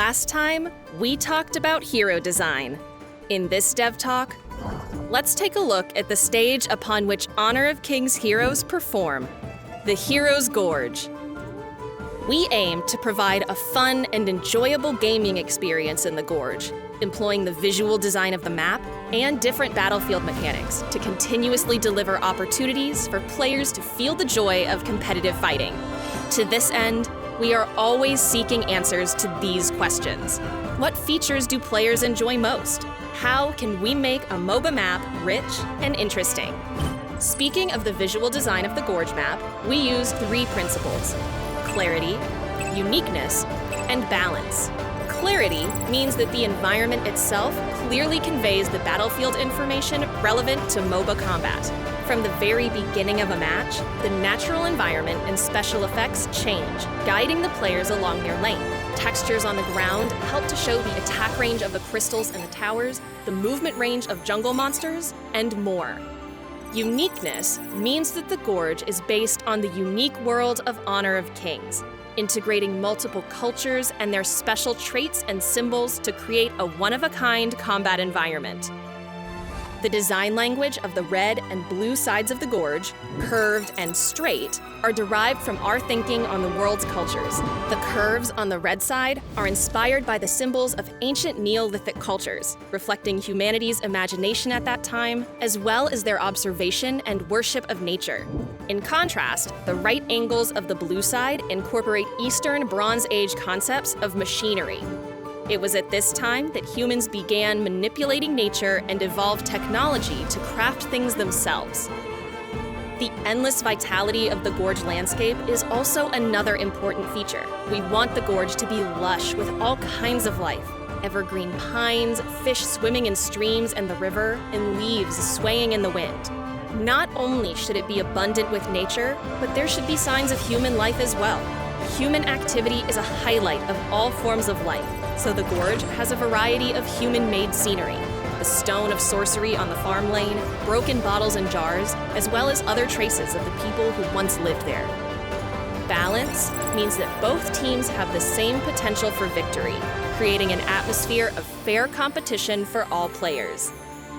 Last time, we talked about hero design. In this Dev Talk, let's take a look at the stage upon which Honor of Kings heroes perform, the Hero's Gorge. We aim to provide a fun and enjoyable gaming experience in the Gorge, employing the visual design of the map and different battlefield mechanics to continuously deliver opportunities for players to feel the joy of competitive fighting. To this end, we are always seeking answers to these questions. What features do players enjoy most? How can we make a MOBA map rich and interesting? Speaking of the visual design of the Gorge map, we use 3 principles: clarity, uniqueness, and balance. Clarity means that the environment itself clearly conveys the battlefield information relevant to MOBA combat. From the very beginning of a match, the natural environment and special effects change, guiding the players along their lane. Textures on the ground help to show the attack range of the crystals and the towers, the movement range of jungle monsters, and more. Uniqueness means that the Gorge is based on the unique world of Honor of Kings, integrating multiple cultures and their special traits and symbols to create a one-of-a-kind combat environment. The design language of the red and blue sides of the Gorge, curved and straight, are derived from our thinking on the world's cultures. The curves on the red side are inspired by the symbols of ancient Neolithic cultures, reflecting humanity's imagination at that time, as well as their observation and worship of nature. In contrast, the right angles of the blue side incorporate Eastern Bronze Age concepts of machinery. It was at this time that humans began manipulating nature and evolved technology to craft things themselves. The endless vitality of the Gorge landscape is also another important feature. We want the Gorge to be lush with all kinds of life: evergreen pines, fish swimming in streams and the river, and leaves swaying in the wind. Not only should it be abundant with nature, but there should be signs of human life as well. Human activity is a highlight of all forms of life, so the Gorge has a variety of human-made scenery: the stone of sorcery on the farm lane, broken bottles and jars, as well as other traces of the people who once lived there. Balance means that both teams have the same potential for victory, creating an atmosphere of fair competition for all players.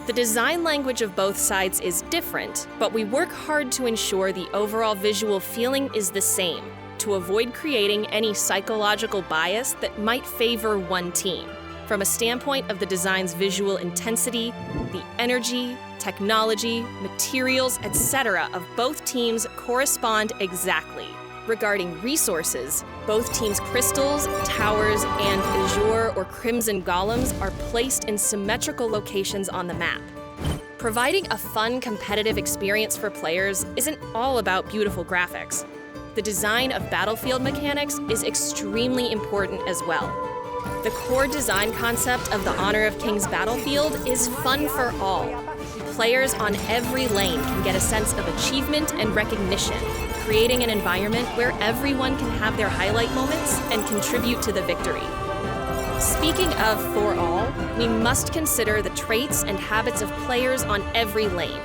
The design language of both sides is different, but we work hard to ensure the overall visual feeling is the same, to avoid creating any psychological bias that might favor one team. From a standpoint of the design's visual intensity, the energy, technology, materials, etc. of both teams correspond exactly. Regarding resources, both teams' crystals, towers, and azure or crimson golems are placed in symmetrical locations on the map. Providing a fun, competitive experience for players isn't all about beautiful graphics. The design of battlefield mechanics is extremely important as well. The core design concept of the Honor of Kings battlefield is fun for all. Players on every lane can get a sense of achievement and recognition, creating an environment where everyone can have their highlight moments and contribute to the victory. Speaking of for all, we must consider the traits and habits of players on every lane,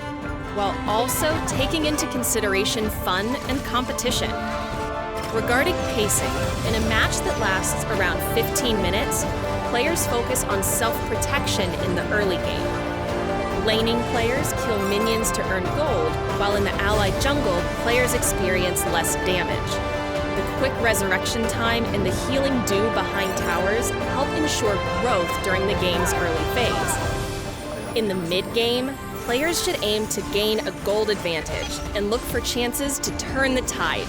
while also taking into consideration fun and competition. Regarding pacing, in a match that lasts around 15 minutes, players focus on self-protection in the early game. Laning players kill minions to earn gold, while in the allied jungle, players experience less damage. The quick resurrection time and the healing dew behind towers help ensure growth during the game's early phase. In the mid-game, players should aim to gain a gold advantage and look for chances to turn the tide.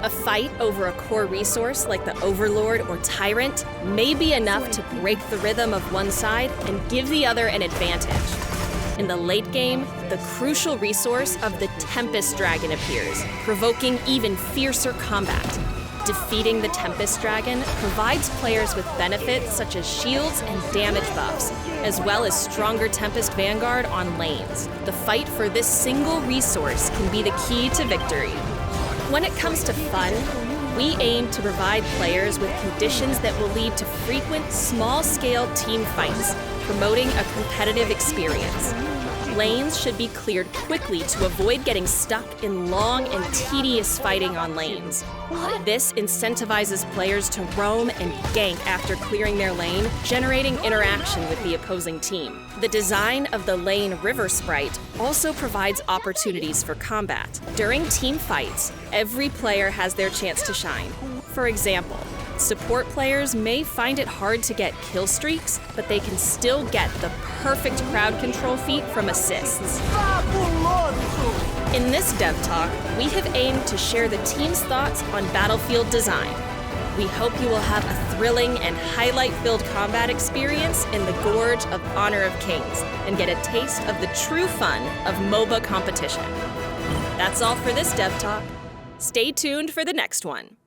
A fight over a core resource like the Overlord or Tyrant may be enough to break the rhythm of one side and give the other an advantage. In the late game, the crucial resource of the Tempest Dragon appears, provoking even fiercer combat. Defeating the Tempest Dragon provides players with benefits such as shields and damage buffs, as well as stronger Tempest Vanguard on lanes. The fight for this single resource can be the key to victory. When it comes to fun, we aim to provide players with conditions that will lead to frequent, small-scale team fights, promoting a competitive experience. Lanes should be cleared quickly to avoid getting stuck in long and tedious fighting on lanes. This incentivizes players to roam and gank after clearing their lane, generating interaction with the opposing team. The design of the lane river sprite also provides opportunities for combat. During team fights, every player has their chance to shine. For example, support players may find it hard to get kill streaks, but they can still get the perfect crowd control feat from assists. In this Dev Talk, we have aimed to share the team's thoughts on battlefield design. We hope you will have a thrilling and highlight-filled combat experience in the Gorge of Honor of Kings and get a taste of the true fun of MOBA competition. That's all for this Dev Talk. Stay tuned for the next one.